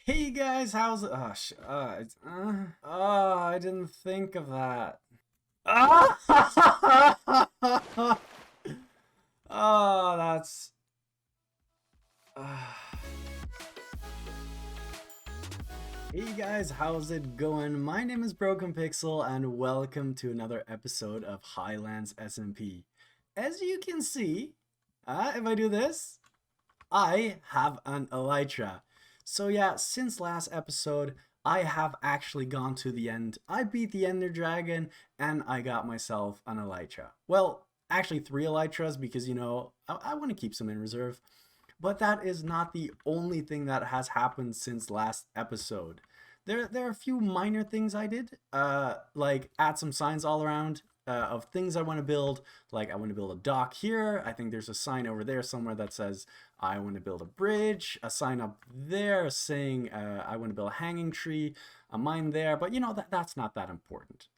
Hey guys, how's it? I didn't think of that. Ah! Oh, that's. Uh. Hey guys, how's it going? My name is Broken Pixel, and welcome to another episode of Highlands SMP. As you can see, if I do this, I have an Elytra. So yeah, since last episode, I have actually gone to the end. I beat the Ender Dragon, and I got myself an Elytra. Well, actually three Elytras because, I want to keep some in reserve. But that is not the only thing that has happened since last episode. There are a few minor things I did, like add some signs all around of things I want to build. Like I want to build a dock here. I think there's a sign over there somewhere that says I want to build a bridge. A sign up there saying I want to build a hanging tree. A mine there, but that's not that important.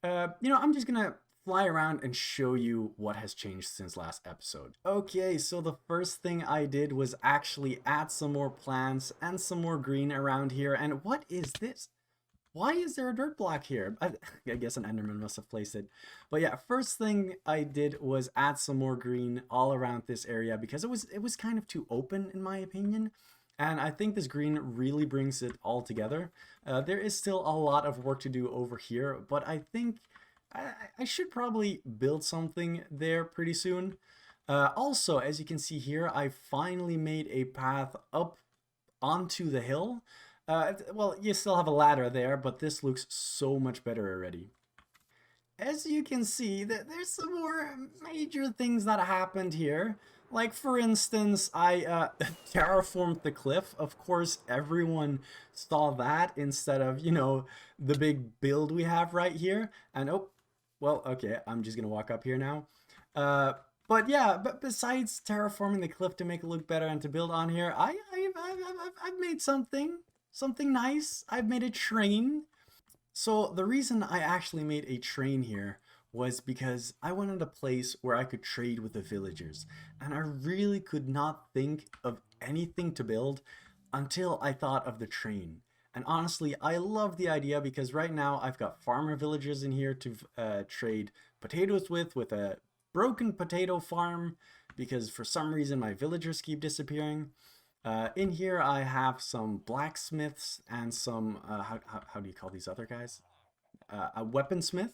I'm just gonna fly around and show you what has changed since last episode. Okay, so the first thing I did was actually add some more plants and some more green around here. And what is this? Why is there a dirt block here? I guess an Enderman must have placed it. But yeah, first thing I did was add some more green all around this area because it was kind of too open in my opinion. And I think this green really brings it all together. There is still a lot of work to do over here, but I think I should probably build something there pretty soon. Also, as you can see here, I finally made a path up onto the hill. Well, you still have a ladder there, but this looks so much better already. As you can see, there's some more major things that happened here. Like, for instance, I terraformed the cliff. Of course, everyone saw that instead of, the big build we have right here. And, oh, well, okay, I'm just going to walk up here now. But yeah, but besides terraforming the cliff to make it look better and to build on here, I've made something nice. I've made a train. So the reason I actually made a train here was because I wanted a place where I could trade with the villagers. And I really could not think of anything to build until I thought of the train. And honestly, I love the idea because right now I've got farmer villagers in here to trade potatoes with a broken potato farm because for some reason my villagers keep disappearing. In here I have some blacksmiths and some, how do you call these other guys? A weaponsmith.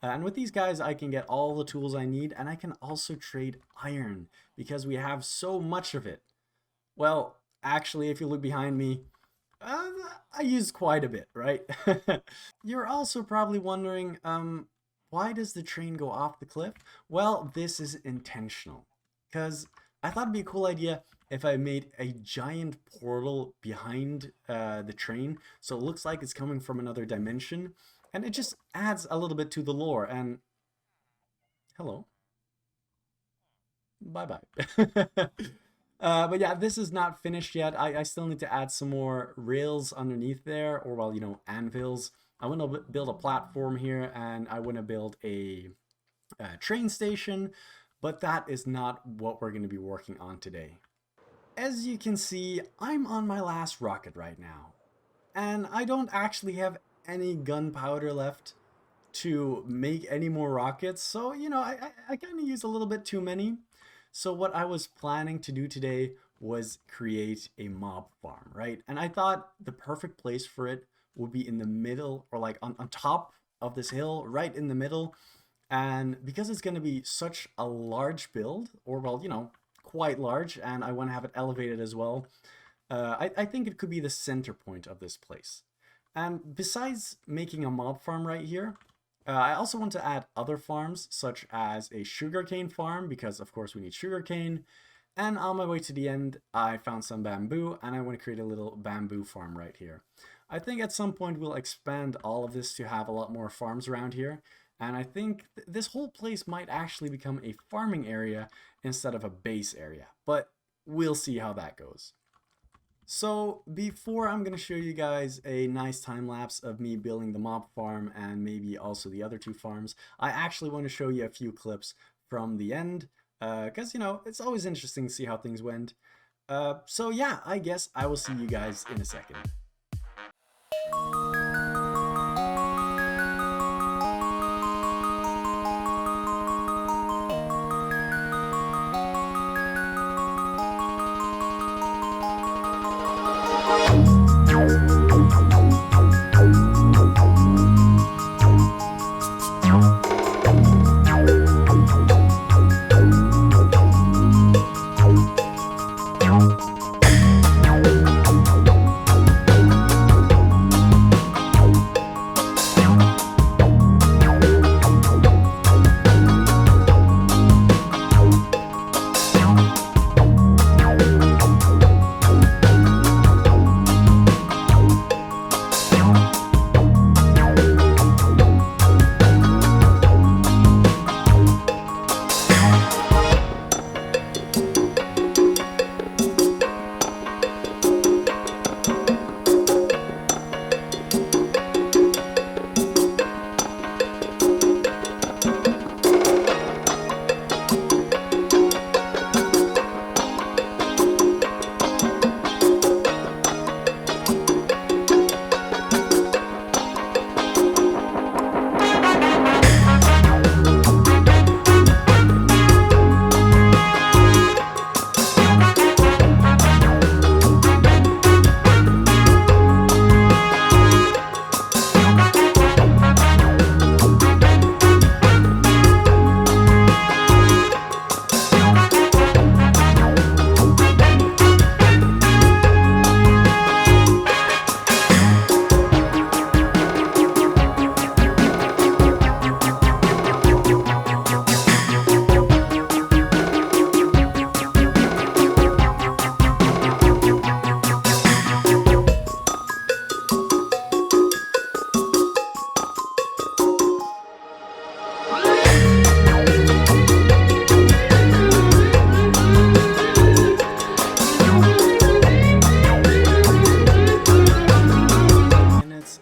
And with these guys I can get all the tools I need, and I can also trade iron because we have so much of it. Well, actually, if you look behind me, I use quite a bit, right? You're also probably wondering, why does the train go off the cliff? Well, this is intentional. Because I thought it'd be a cool idea if I made a giant portal behind the train, so it looks like it's coming from another dimension. And it just adds a little bit to the lore, and hello. Bye-bye. But yeah, this is not finished yet. I still need to add some more rails underneath there, or well, anvils. I want to build a platform here, and I want to build a train station, but that is not what we're going to be working on today. As you can see, I'm on my last rocket right now, and I don't actually have any gunpowder left to make any more rockets, so I kind of use a little bit too many. So what I was planning to do today was create a mob farm, right? And I thought the perfect place for it would be in the middle, or like on top of this hill, right in the middle. And because it's going to be such a large build, or well, quite large, and I want to have it elevated as well, I think it could be the center point of this place. And besides making a mob farm right here, I also want to add other farms, such as a sugarcane farm, because of course we need sugarcane. And on my way to the end, I found some bamboo, and I want to create a little bamboo farm right here. I think at some point we'll expand all of this to have a lot more farms around here. And I think this whole place might actually become a farming area instead of a base area. But we'll see how that goes. So before I'm going to show you guys a nice time lapse of me building the mob farm and maybe also the other two farms, I actually want to show you a few clips from the end because, it's always interesting to see how things went. So yeah, I guess I will see you guys in a second.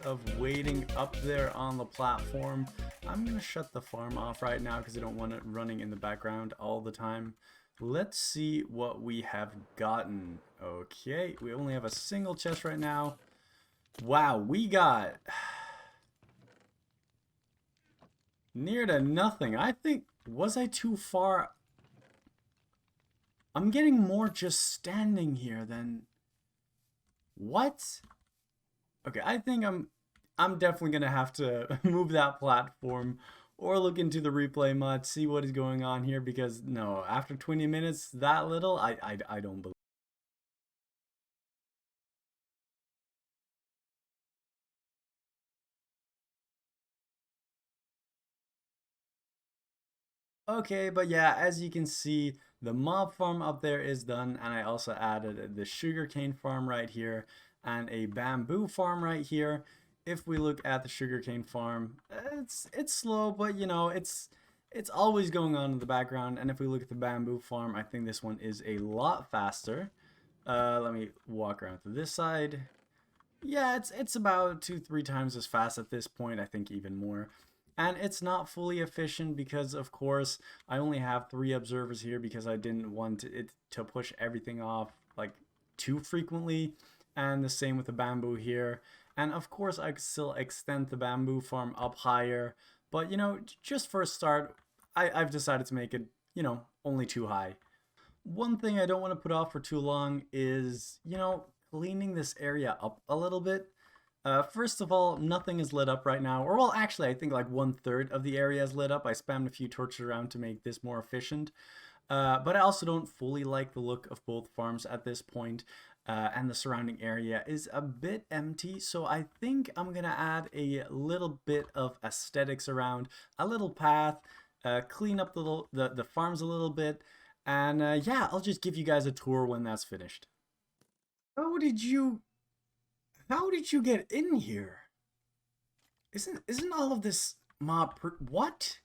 Of waiting up there on the platform. I'm gonna shut the farm off right now because I don't want it running in the background all the time. Let's see what we have gotten. Okay, we only have a single chest right now. Wow, we got near to nothing. I think, was I too far? I'm getting more just standing here than... What? Okay, I think I'm definitely gonna have to move that platform or look into the replay mod, see what is going on here, because no, after 20 minutes that little, I don't believe. Okay, but yeah, as you can see, the mob farm up there is done, and I also added the sugarcane farm right here and a bamboo farm right here. If we look at the sugarcane farm, it's slow, but you know, it's always going on in the background. And if we look at the bamboo farm, I think this one is a lot faster. Let me walk around to this side. Yeah, it's about 2-3 times as fast at this point, I think even more. And it's not fully efficient because, of course, I only have 3 observers here because I didn't want it to push everything off like too frequently. And the same with the bamboo here. And of course, I could still extend the bamboo farm up higher. But, you know, just for a start, I've decided to make it, you know, only too high. One thing I don't want to put off for too long is, you know, cleaning this area up a little bit. First of all, nothing is lit up right now. Or, well, actually, I think like 1/3 of the area is lit up. I spammed a few torches around to make this more efficient. But I also don't fully like the look of both farms at this point. And the surrounding area is a bit empty. So I think I'm going to add a little bit of aesthetics around, a little path, clean up the farms a little bit. And yeah, I'll just give you guys a tour when that's finished. How did you How did you get in here? Isn't all of this what?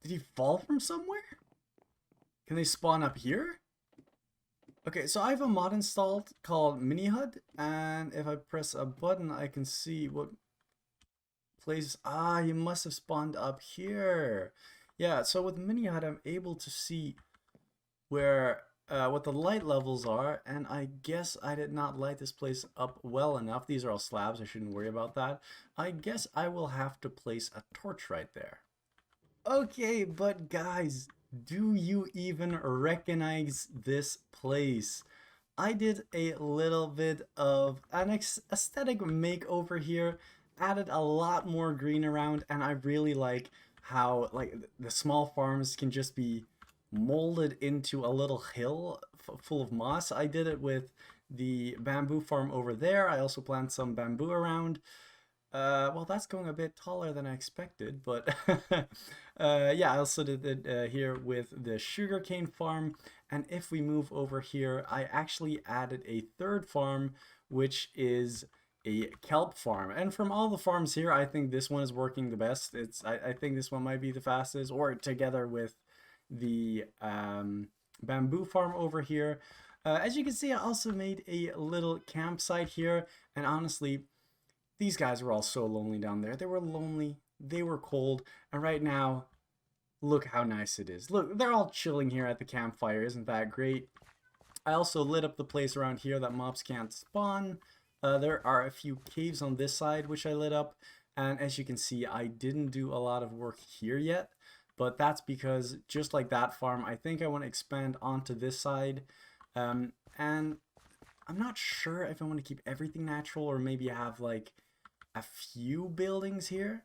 Did he fall from somewhere? Can they spawn up here? Okay, so I have a mod installed called Mini HUD, and if I press a button, I can see what place. Ah, you must have spawned up here. Yeah, so with Mini HUD, I'm able to see where what the light levels are, and I guess I did not light this place up well enough. These are all slabs, I shouldn't worry about that. I guess I will have to place a torch right there. Okay, but guys, do you even recognize this place? I did a little bit of an aesthetic makeover here, added a lot more green around, and I really like how like the small farms can just be molded into a little hill full of moss. I did it with the bamboo farm over there. I also planted some bamboo around. Well, that's going a bit taller than I expected, but yeah, I also did it here with the sugarcane farm. And if we move over here, I actually added a third farm, which is a kelp farm. And from all the farms here, I think this one is working the best. I think this one might be the fastest, or together with the bamboo farm over here. As you can see, I also made a little campsite here, and honestly, these guys were all so lonely down there. They were lonely, they were cold, and right now, look how nice it is. Look, they're all chilling here at the campfire. Isn't that great? I also lit up the place around here that mobs can't spawn. There are a few caves on this side which I lit up, and as you can see, I didn't do a lot of work here yet, but that's because just like that farm, I think I want to expand onto this side, and I'm not sure if I want to keep everything natural or maybe have like a few buildings here,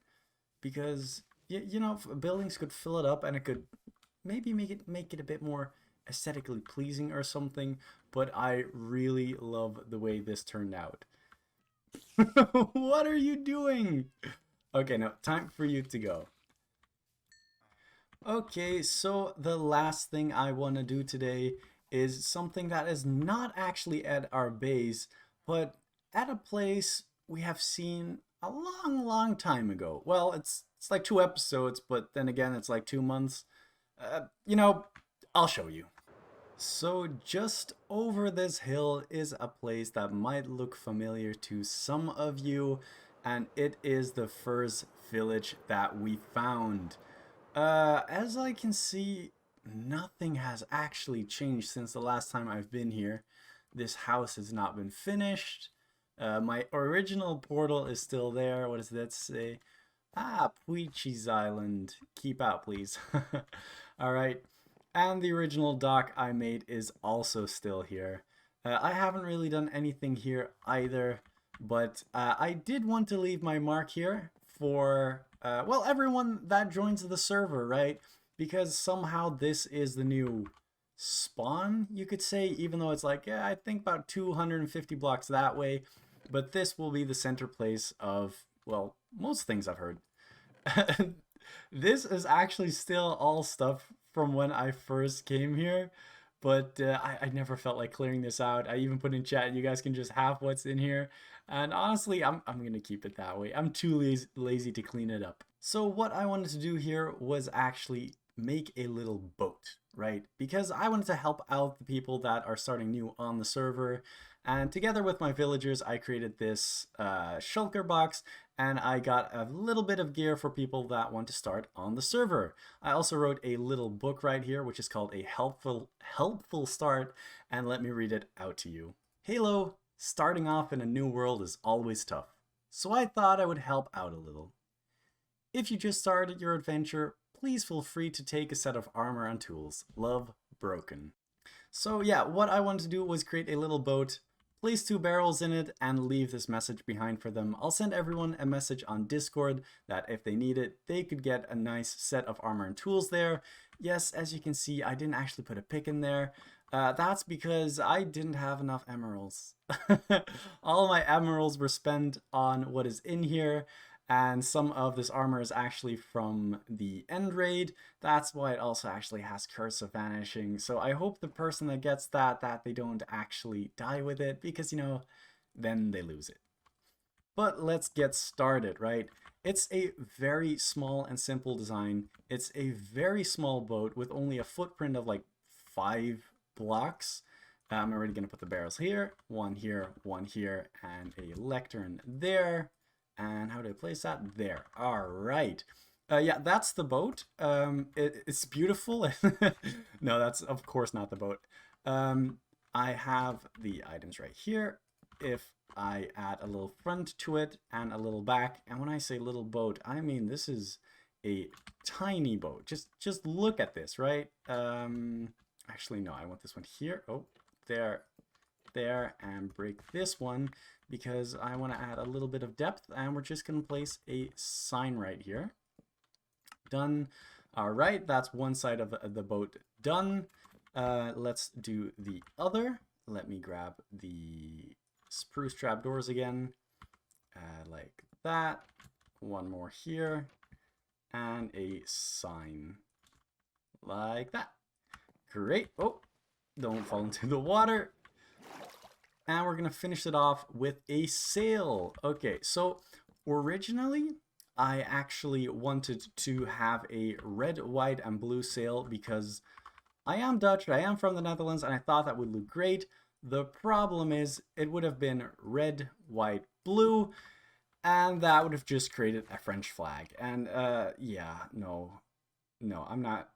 because you know, buildings could fill it up and it could maybe make it a bit more aesthetically pleasing or something, but I really love the way this turned out. What are you doing? Okay, now time for you to go. Okay, so the last thing I want to do today is something that is not actually at our base, but at a place we have seen a long time ago. Well, it's like 2 episodes, but then again, it's like 2 months. You know, I'll show you. So just over this hill is a place that might look familiar to some of you, and it is the first village that we found. As I can see, nothing has actually changed since the last time I've been here. This house has not been finished. My original portal is still there. What does that say? Ah, Puichi's Island. Keep out, please. Alright. And the original dock I made is also still here. I haven't really done anything here either, but I did want to leave my mark here for, well, everyone that joins the server, right? Because somehow this is the new spawn, you could say, even though it's like, yeah, I think about 250 blocks that way. But this will be the center place of, well, most things I've heard. This is actually still all stuff from when I first came here, but I never felt like clearing this out. I even put in chat, you guys can just have what's in here. And honestly, I'm going to keep it that way. I'm too lazy to clean it up. So what I wanted to do here was actually make a little boat, right? Because I wanted to help out the people that are starting new on the server. And together with my villagers, I created this shulker box, and I got a little bit of gear for people that want to start on the server. I also wrote a little book right here, which is called A Helpful Start, and let me read it out to you. Halo, starting off in a new world is always tough, so I thought I would help out a little. If you just started your adventure, please feel free to take a set of armor and tools. Love, Broken. So yeah, what I wanted to do was create a little boat, place 2 barrels in it, and leave this message behind for them. I'll send everyone a message on Discord that if they need it, they could get a nice set of armor and tools there. Yes, as you can see, I didn't actually put a pick in there. That's because I didn't have enough emeralds. All my emeralds were spent on what is in here, and some of this armor is actually from the end raid. That's why it also actually has Curse of Vanishing. So I hope the person that gets that they don't actually die with it, because, you know, then they lose it. But let's get started, right? It's a very small and simple design. It's a very small boat with only a footprint of like 5 blocks. I'm already going to put the barrels here, one here, and a lectern there. And how do I place that? There. All right. Yeah, that's the boat. It's beautiful. No, that's of course not the boat. I have the items right here. If I add a little front to it and a little back, and when I say little boat, I mean this is a tiny boat. Just look at this, right? Actually, no, I want this one here. Oh, there, and break this one because I want to add a little bit of depth, and we're just going to place a sign right here. Done. All right, that's one side of the boat done. Let's do the other. Let me grab the spruce trapdoors again, like that. One more here, and a sign like that. Great. Oh, don't fall into the water. And we're gonna finish it off with a sail. Okay, so originally I actually wanted to have a red, white, and blue sail because I am Dutch, I am from the Netherlands, and I thought that would look great. The problem is it would have been red, white, blue, and that would have just created a French flag. And yeah, no, I'm not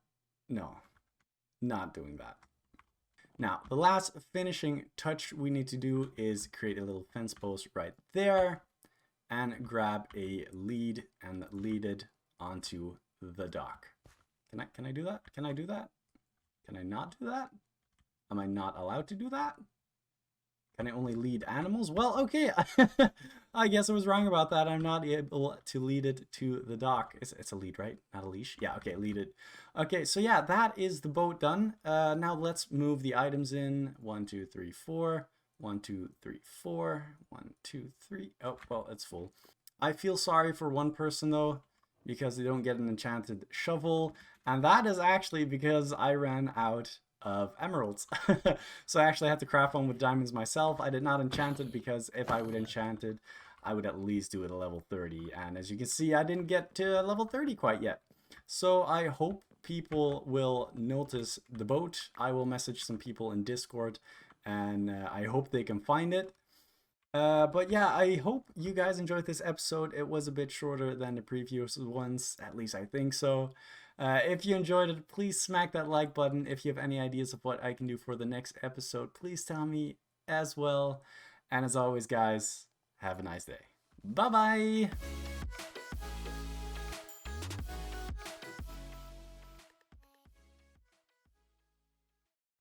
doing that. Now, the last finishing touch we need to do is create a little fence post right there and grab a lead and lead it onto the dock. Can I do that? Can I do that? Can I not do that? Am I not allowed to do that? Can I only lead animals? Well, okay. I guess I was wrong about that. I'm not able to lead it to the dock. It's a lead, right? Not a leash. Yeah, okay, lead it. Okay, so yeah, that is the boat done. Now let's move the items in. 1, 2, 3, 4. 1, 2, 3, 4. 1, 2, 3. Oh, well, it's full. I feel sorry for one person though, because they don't get an enchanted shovel. And that is actually because I ran out of emeralds. So I actually had to craft one with diamonds myself. I did not enchant it because if I would enchant it, I would at least do it at level 30. And as you can see, I didn't get to level 30 quite yet. So I hope people will notice the boat. I will message some people in Discord and I hope they can find it. But yeah, I hope you guys enjoyed this episode. It was a bit shorter than the previous ones, at least I think so. If you enjoyed it, please smack that like button. If you have any ideas of what I can do for the next episode, please tell me as well. And as always, guys, have a nice day. Bye-bye!